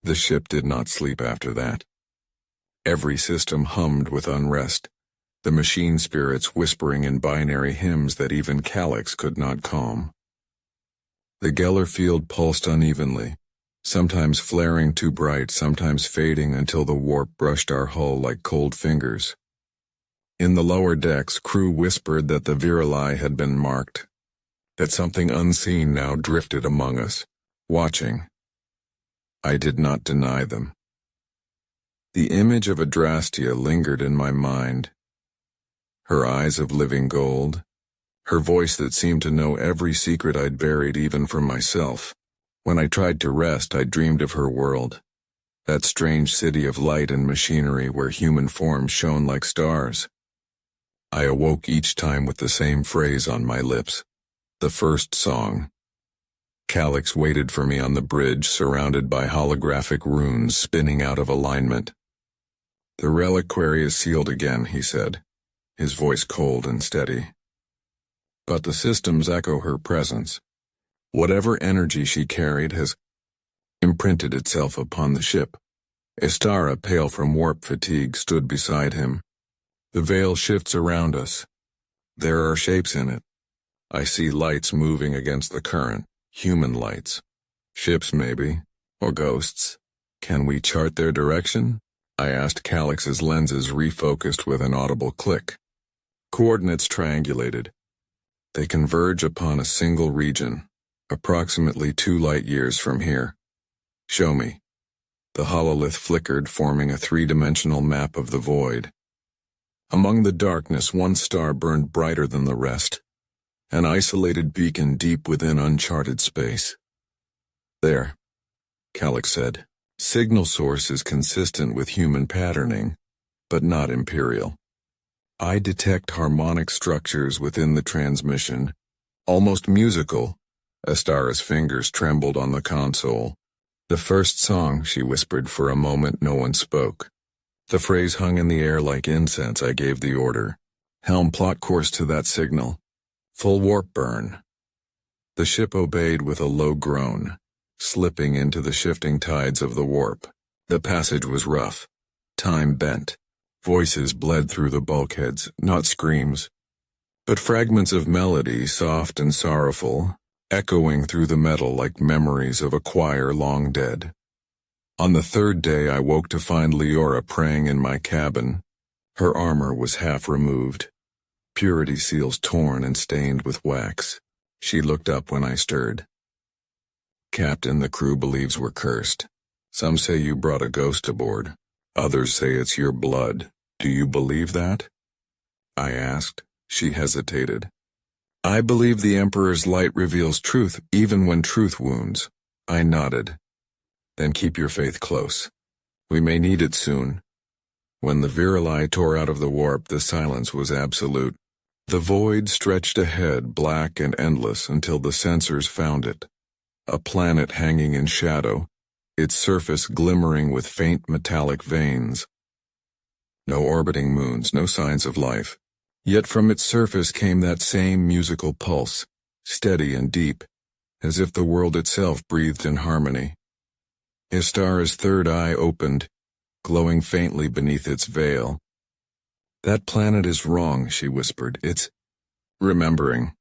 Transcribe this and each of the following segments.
The ship did not sleep after that. Every system hummed with unrest, the machine spirits whispering in binary hymns that even Calyx could not calm. The Geller field pulsed unevenly, sometimes flaring too bright, sometimes fading until the warp brushed our hull like cold fingers. In the lower decks, crew whispered that the Virili had been marked, that something unseen now drifted among us, watching. I did not deny them. The image of Adrastea lingered in my mind. Her eyes of living gold, her voice that seemed to know every secret I'd buried even from myself. When I tried to rest, I dreamed of her world, that strange city of light and machinery where human forms shone like stars. I awoke each time with the same phrase on my lips, the first song. Calyx waited for me on the bridge, surrounded by holographic runes spinning out of alignment. "The reliquary is sealed again," he said, his voice cold and steady. "But the systems echo her presence. Whatever energy she carried has imprinted itself upon the ship." Istara, pale from warp fatigue, stood beside him. "The veil shifts around us. There are shapes in it. I see lights moving against the current, human lights. Ships maybe, or ghosts. Can we chart their direction?" I asked. Calyx's lenses refocused with an audible click. Coordinates triangulated. "They converge upon a single region, approximately 2 light years from here." "Show me." The hololith flickered, forming a 3-dimensional map of the void. Among the darkness, one star burned brighter than the rest, an isolated beacon deep within uncharted space. "There," Calyx said. "Signal source is consistent with human patterning, but not Imperial. I detect harmonic structures within the transmission, almost musical." Astara's fingers trembled on the console. "The first song," she whispered. For a moment no one spoke. The phrase hung in the air like incense. I gave the order. "Helm, plot course to that signal. Full warp burn." The ship obeyed with a low groan, slipping into the shifting tides of the warp. The passage was rough. Time bent. Voices bled through the bulkheads, not screams, but fragments of melody, soft and sorrowful, echoing through the metal like memories of a choir long dead. On the 3rd day I woke to find Leora praying in my cabin. Her armor was half removed, purity seals torn and stained with wax. She looked up when I stirred. "Captain, the crew believes we're cursed. Some say you brought a ghost aboard. Others say it's your blood. Do you believe that?" I asked. She hesitated. "I believe the Emperor's light reveals truth, even when truth wounds." I nodded. "Then keep your faith close. We may need it soon." When the Virili tore out of the warp, the silence was absolute. The void stretched ahead, black and endless, until the sensors found it. A planet hanging in shadow, its surface glimmering with faint metallic veins. No orbiting moons, no signs of life. Yet from its surface came that same musical pulse, steady and deep, as if the world itself breathed in harmony. Istara's third eye opened, glowing faintly beneath its veil. "That planet is wrong," she whispered. "It's remembering."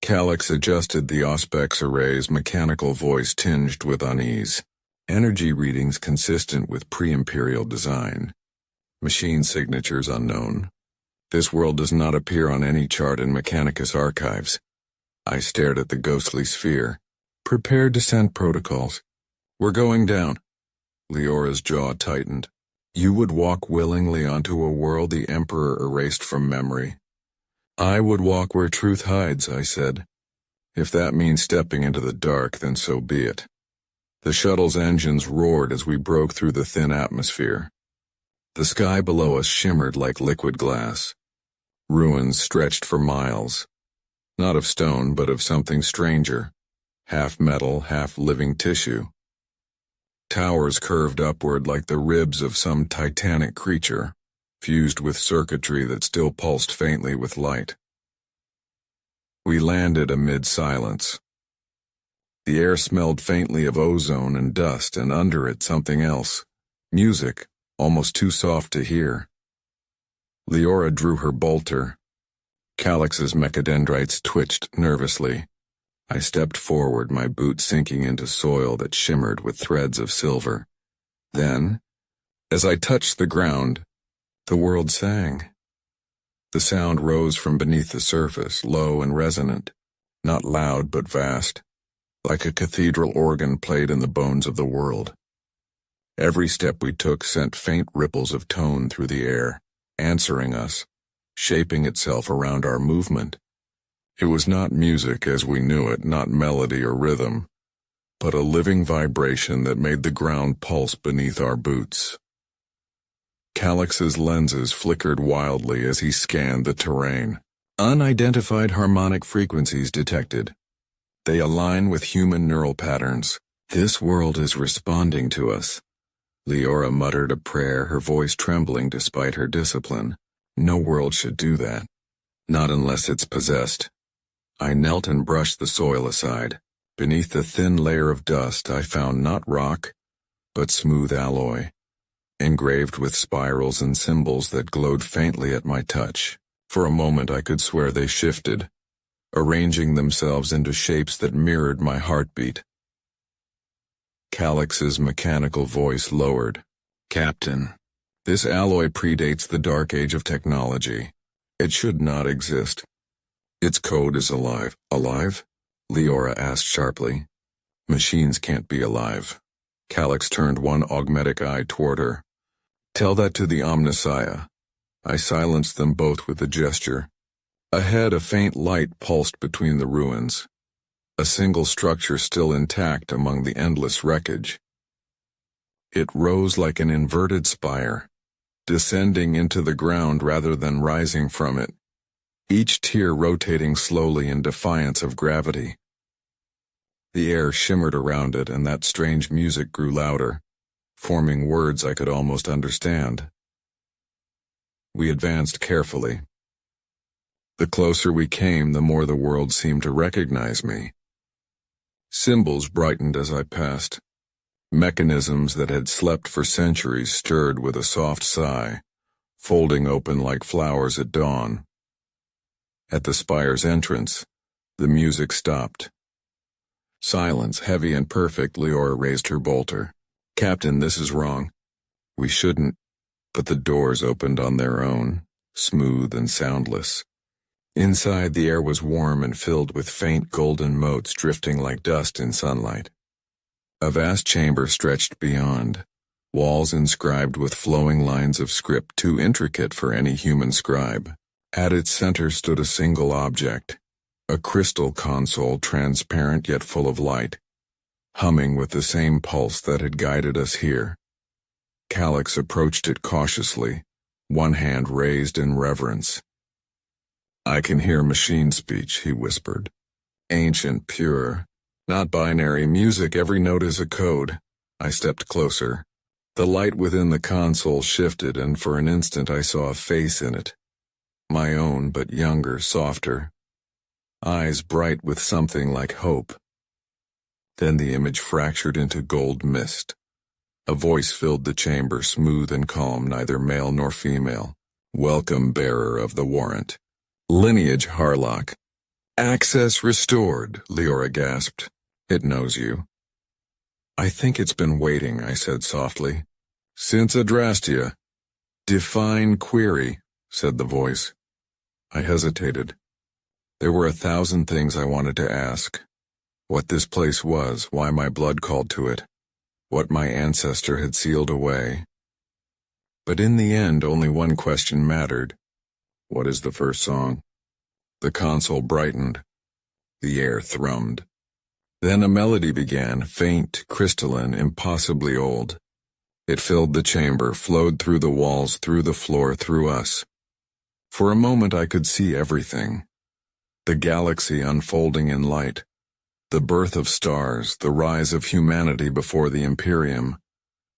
Calyx adjusted the Auspex array's mechanical voice tinged with unease. "Energy readings consistent with pre-Imperial design. Machine signatures unknown. This world does not appear on any chart in Mechanicus archives." I stared at the ghostly sphere. "Prepare descent protocols." "We're going down." Leora's jaw tightened. "You would walk willingly onto a world the Emperor erased from memory." "I would walk where truth hides," I said. "If that means stepping into the dark, then so be it." The shuttle's engines roared as we broke through the thin atmosphere. The sky below us shimmered like liquid glass. Ruins stretched for miles. Not of stone, but of something stranger. Half metal, half living tissue. Towers curved upward like the ribs of some titanic creature, fused with circuitry that still pulsed faintly with light. We landed amid silence. The air smelled faintly of ozone and dust, and under it something else. Music, almost too soft to hear. Leora drew her bolter. Calyx's mechadendrites twitched nervously. I stepped forward, my boot sinking into soil that shimmered with threads of silver. Then, as I touched the ground, the world sang. The sound rose from beneath the surface, low and resonant, not loud but vast, like a cathedral organ played in the bones of the world. Every step we took sent faint ripples of tone through the air, answering us, shaping itself around our movement. It was not music as we knew it, not melody or rhythm, but a living vibration that made the ground pulse beneath our boots. Calyx's lenses flickered wildly as he scanned the terrain. Unidentified harmonic frequencies detected. They align with human neural patterns. This world is responding to us. Leora muttered a prayer, her voice trembling despite her discipline. No world should do that. Not unless it's possessed. I knelt and brushed the soil aside. Beneath the thin layer of dust I found not rock, but smooth alloy, engraved with spirals and symbols that glowed faintly at my touch. For a moment I could swear they shifted, arranging themselves into shapes that mirrored my heartbeat. Calyx's mechanical voice lowered. Captain, this alloy predates the dark age of technology. It should not exist. Its code is alive. Alive? Leora asked sharply. Machines can't be alive. Calyx turned one augmetic eye toward her. Tell that to the Omnissiah. I silenced them both with a gesture. Ahead, a faint light pulsed between the ruins. A single structure still intact among the endless wreckage. It rose like an inverted spire, descending into the ground rather than rising from it, each tier rotating slowly in defiance of gravity. The air shimmered around it, and that strange music grew louder, forming words I could almost understand. We advanced carefully. The closer we came, the more the world seemed to recognize me. Symbols brightened as I passed. Mechanisms that had slept for centuries stirred with a soft sigh, folding open like flowers at dawn. At the spire's entrance, the music stopped. Silence, heavy and perfect. Leora raised her bolter. Captain, this is wrong. We shouldn't. But the doors opened on their own, smooth and soundless. Inside, the air was warm and filled with faint golden motes drifting like dust in sunlight. A vast chamber stretched beyond, walls inscribed with flowing lines of script too intricate for any human scribe. At its center stood a single object, a crystal console, transparent yet full of light, humming with the same pulse that had guided us here. Calyx approached it cautiously, one hand raised in reverence. I can hear machine speech, he whispered. Ancient, pure, not binary music, every note is a code. I stepped closer. The light within the console shifted, and for an instant I saw a face in it. My own, but younger, softer. Eyes bright with something like hope. Then the image fractured into gold mist. A voice filled the chamber, smooth and calm, neither male nor female. Welcome, bearer of the warrant. Lineage Harlock. Access restored, Leora gasped. It knows you. I think it's been waiting, I said softly. Since Adrastia. Define query, said the voice. I hesitated. There were 1,000 things I wanted to ask. What this place was, why my blood called to it, what my ancestor had sealed away. But in the end, only one question mattered. What is the first song? The console brightened. The air thrummed. Then a melody began, faint, crystalline, impossibly old. It filled the chamber, flowed through the walls, through the floor, through us. For a moment I could see everything. The galaxy unfolding in light. The birth of stars, the rise of humanity before the Imperium.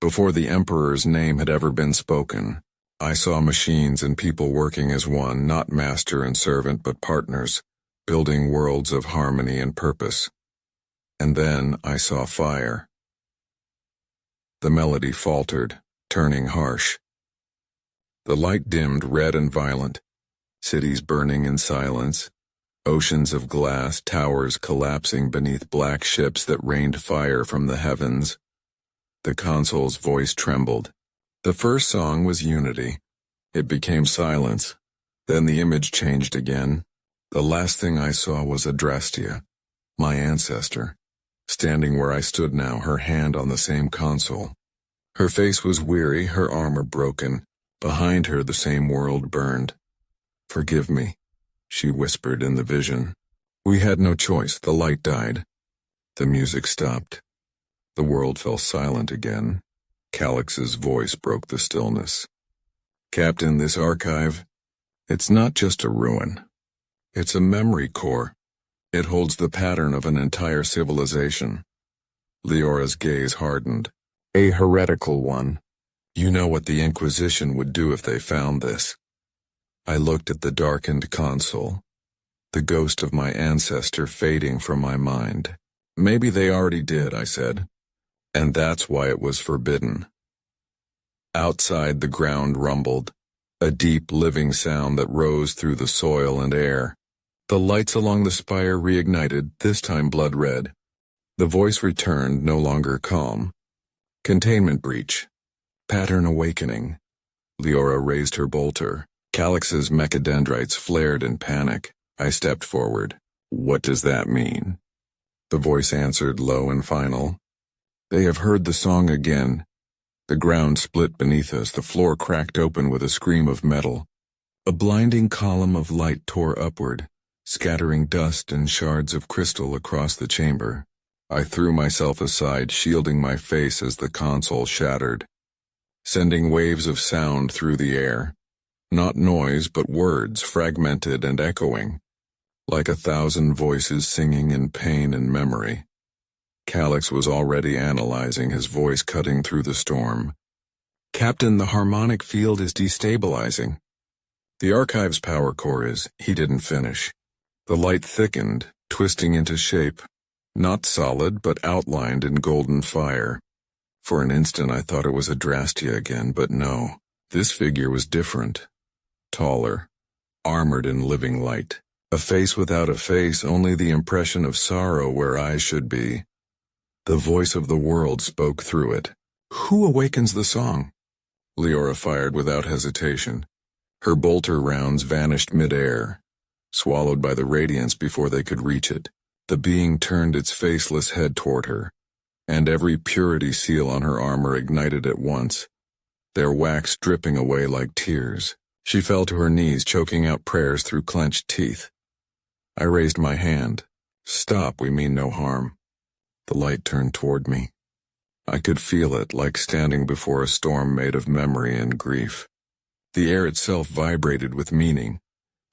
Before the Emperor's name had ever been spoken. I saw machines and people working as one, not master and servant but partners, building worlds of harmony and purpose. And then I saw fire. The melody faltered, turning harsh. The light dimmed red and violent, cities burning in silence, oceans of glass, towers collapsing beneath black ships that rained fire from the heavens. The console's voice trembled. The first song was Unity. It became silence. Then the image changed again. The last thing I saw was Adrastia, my ancestor, standing where I stood now, her hand on the same console. Her face was weary, her armor broken. Behind her the same world burned. "Forgive me," she whispered in the vision. We had no choice. The light died. The music stopped. The world fell silent again. Calix's voice broke the stillness. "Captain, this archive, it's not just a ruin. It's a memory core. It holds the pattern of an entire civilization." Leora's gaze hardened. "A heretical one. You know what the Inquisition would do if they found this." I looked at the darkened console, the ghost of my ancestor fading from my mind. "Maybe they already did," I said. "And that's why it was forbidden." Outside, the ground rumbled, a deep, living sound that rose through the soil and air. The lights along the spire reignited, this time blood red. The voice returned, no longer calm. "Containment breach. Pattern awakening." Leora raised her bolter. Calix's mechadendrites flared in panic. I stepped forward. "What does that mean?" The voice answered, low and final. "They have heard the song again." The ground split beneath us, the floor cracked open with a scream of metal. A blinding column of light tore upward, scattering dust and shards of crystal across the chamber. I threw myself aside, shielding my face as the console shattered, sending waves of sound through the air. Not noise, but words, fragmented and echoing, like 1,000 voices singing in pain and memory. Calix was already analyzing, his voice cutting through the storm. "Captain, the harmonic field is destabilizing." "The archive's power core is," he didn't finish. The light thickened, twisting into shape, not solid, but outlined in golden fire. For an instant I thought it was Adrastia again, but no. This figure was different. Taller, armored in living light. A face without a face, only the impression of sorrow where eyes should be. The voice of the world spoke through it. "Who awakens the song?" Leora fired without hesitation. Her bolter rounds vanished mid-air, swallowed by the radiance before they could reach it. The being turned its faceless head toward her, and every purity seal on her armor ignited at once, their wax dripping away like tears. She fell to her knees, choking out prayers through clenched teeth. I raised my hand. "Stop, we mean no harm." The light turned toward me. I could feel it, like standing before a storm made of memory and grief. The air itself vibrated with meaning,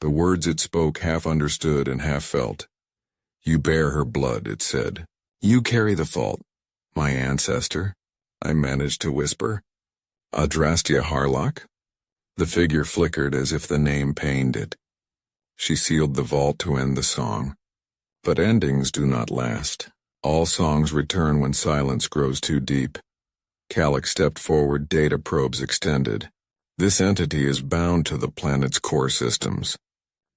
the words it spoke half understood and half felt. "You bear her blood," it said. "You carry the fault." "My ancestor?" I managed to whisper. "Adrastia Harlock?" The figure flickered as if the name pained it. She sealed the vault to end the song. But endings do not last. All songs return when silence grows too deep. Calix stepped forward, data probes extended. "This entity is bound to the planet's core systems.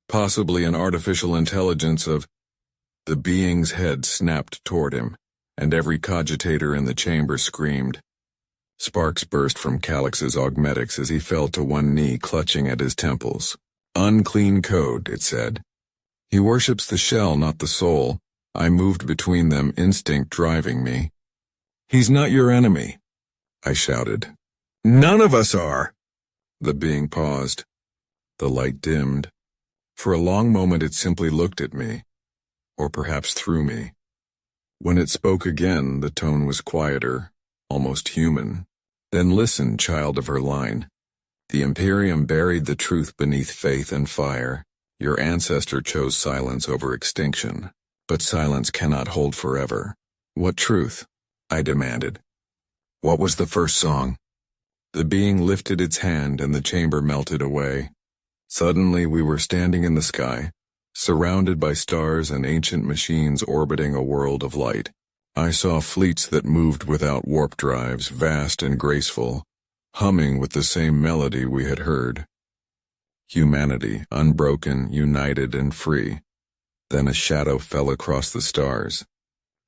Possibly an artificial intelligence of—" The being's head snapped toward him, and every cogitator in the chamber screamed. Sparks burst from Calix's augmetics as he fell to one knee, clutching at his temples. "Unclean code," it said. "He worships the shell, not the soul." I moved between them, instinct driving me. "He's not your enemy," I shouted. "None of us are." The being paused. The light dimmed. For a long moment it simply looked at me, or perhaps through me. When it spoke again, the tone was quieter, almost human. "Then listen, child of her line. The Imperium buried the truth beneath faith and fire. Your ancestor chose silence over extinction. But silence cannot hold forever." "What truth?" I demanded. "What was the first song?" The being lifted its hand and the chamber melted away. Suddenly we were standing in the sky, Surrounded by stars and ancient machines orbiting a world of light, I saw fleets that moved without warp drives, vast and graceful, humming with the same melody we had heard. Humanity, unbroken, united, and free. Then a shadow fell across the stars.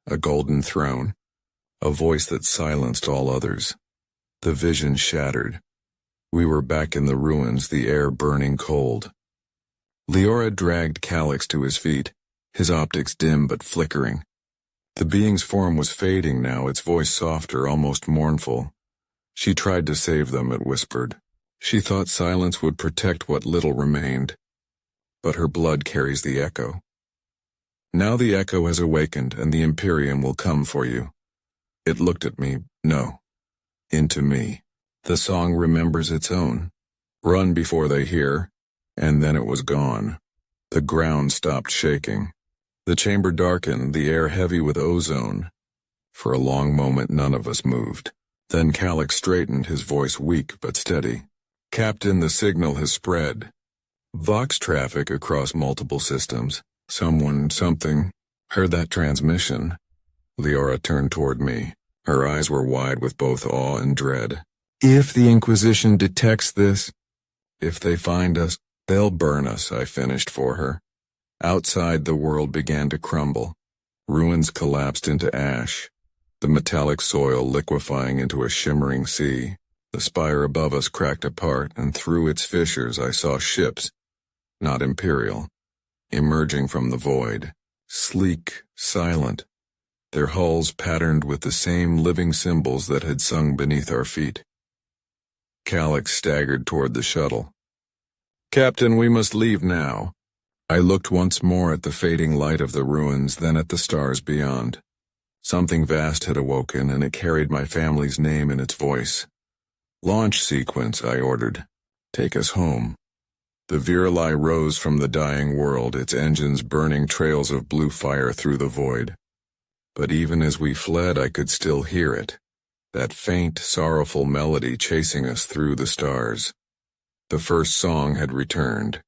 A golden throne. A voice that silenced all others. The vision shattered. We were back in the ruins, the air burning cold. Leora dragged Calix to his feet, his optics dim but flickering. The being's form was fading now, its voice softer, almost mournful. She tried to save them, it whispered. She thought silence would protect what little remained. But her blood carries the echo. Now the echo has awakened, and the Imperium will come for you. It looked at me, no. Into me. The song remembers its own. Run before they hear. And then it was gone. The ground stopped shaking. The chamber darkened, the air heavy with ozone. For a long moment none of us moved. Then Calix straightened, his voice weak but steady. Captain, the signal has spread. Vox traffic across multiple systems. Something. Heard that transmission. Leora turned toward me. Her eyes were wide with both awe and dread. If the Inquisition detects this, if they find us, they'll burn us, I finished for her. Outside, the world began to crumble. Ruins collapsed into ash. The metallic soil liquefying into a shimmering sea. The spire above us cracked apart, and through its fissures I saw ships, not Imperial, emerging from the void, sleek, silent, their hulls patterned with the same living symbols that had sung beneath our feet. Calix staggered toward the shuttle. Captain, we must leave now. I looked once more at the fading light of the ruins, then at the stars beyond. Something vast had awoken, and it carried my family's name in its voice. Launch sequence, I ordered. Take us home. The Virili rose from the dying world, its engines burning trails of blue fire through the void. But even as we fled, I could still hear it. That faint, sorrowful melody chasing us through the stars. The first song had returned,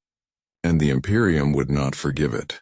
and the Imperium would not forgive it.